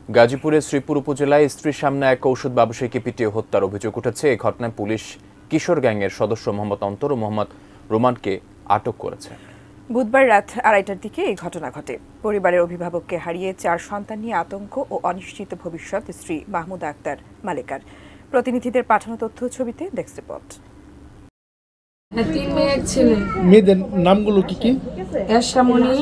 গাজীপুরের শ্রীপুর উপজেলায় স্ত্রীর সামনে এক ঔষধ ব্যবসায়ীকে পিটিয়ে হত্যার অভিযোগ উঠেছে। এই ঘটনায় পুলিশ কিশোর গ্যাংয়ের সদস্য মোহাম্মদ অন্তর ও মোহাম্মদ রোমানকে আটক করেছে। বুধবার রাত 2:30টার দিকে এই ঘটনা ঘটে। পরিবারের অভিভাবককে হারিয়ে 4 সন্তান নিয়ে আতঙ্ক ও অনিশ্চিত ভবিষ্যৎ স্ত্রী মাহমুদা আক্তার মালিকার। প্রতিনিধিদের পাঠানো তথ্য ছবিতে ডেস্ক রিপোর্ট। 3 মেয়ে এক ছেলে। মেয়েদের নামগুলো কি কি? এশামনি,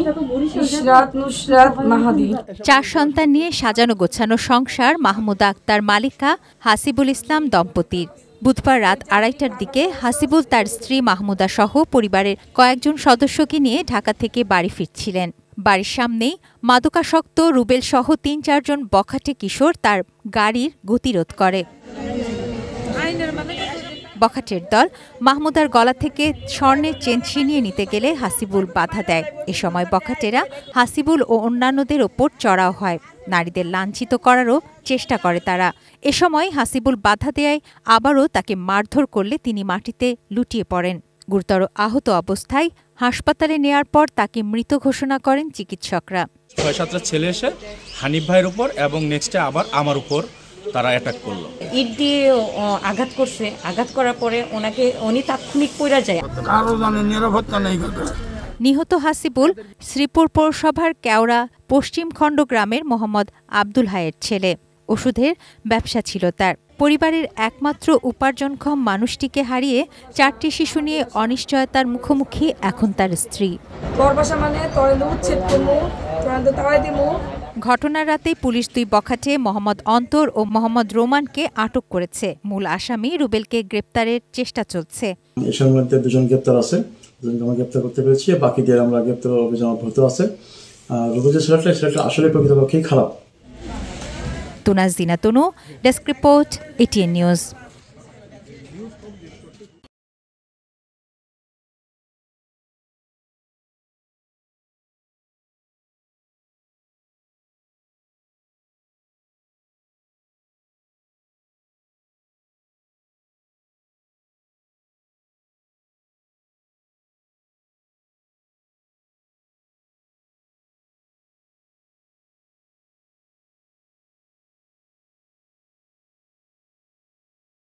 ইশরাত, নুসরাত, মাহাদি। 4 সন্তান নিয়ে সাজানো গোছানো সংসার মাহমুদা আক্তার মালিকা, হাসিবুল ইসলাম দম্পতির। বুধবার রাত 2:30টার দিকে হাসিবুল তার স্ত্রী মাহমুদা সহ পরিবারের কয়েকজন সদস্যকে নিয়ে ঢাকা থেকে বাড়ি ফিরছিলেন। বাড়ির সামনেই মাদকাসক্ত রুবেল সহ 3-4 জন বখাটে কিশোর তার গাড়ির গতিরোধ করে। বখাটের দল মাহমুদার গলা থেকে স্বর্ণের চেন ছিনিয়ে নিতে গেলে হাসিবুল বাধা দেয়। এ সময় বখাটেরা হাসিবুল ও অন্যান্যদের ওপর চড়াও হয়। নারীদের লাঞ্ছিত করারও চেষ্টা করে তারা। এ সময় হাসিবুল বাধা দেয়, আবারও তাকে মারধর করলে তিনি মাটিতে লুটিয়ে পড়েন। গুরুতর আহত অবস্থায় হাসপাতালে নেয়ার পর তাকে মৃত ঘোষণা করেন চিকিৎসকরা। 6-7টা ছেলে এসে হানিফ ভাইয়ের উপর এবং নেক্সটে আবার আমার উপর তারা অ্যাটাক করলো। ইট দিয়ে আঘাত করছে। আঘাত করার পরে উনি তাৎক্ষণিক পড়ে যায়। কারো নিরাপত্তা নেই। নিহত হাসিবুল শ্রীপুর পৌরসভার কেওড়া পশ্চিম খণ্ড গ্রামের মোহাম্মদ আব্দুল হাইয়ের ছেলে। ওষুধের ব্যবসা ছিল তার। পরিবারের একমাত্র উপার্জনক্ষম মানুষটিকে হারিয়ে 4টি শিশু নিয়ে অনিশ্চয়তার মুখোমুখি এখন তার স্ত্রী। ঘটনার রাতেই পুলিশ 2 বখাটে মোহাম্মদ অন্তর ও মোহাম্মদ রোমানকে আটক করেছে। মূল আসামি রুবেলকে গ্রেপ্তারের চেষ্টা চলছে। এর মধ্যে 2 জন গ্রেপ্তার আছে, 2 জনকে আমরা গ্রেপ্তার করতে পেরেছি। বাকিদের আমরা গ্রেপ্তার অভিযান অব্যাহত আছে। রুবেলের ছেলেটা আসলে প্রকৃতপক্ষেই খারাপ। তুনাজ দিনা তনু, ডেস্ক রিপোর্ট, ATN নিউজ।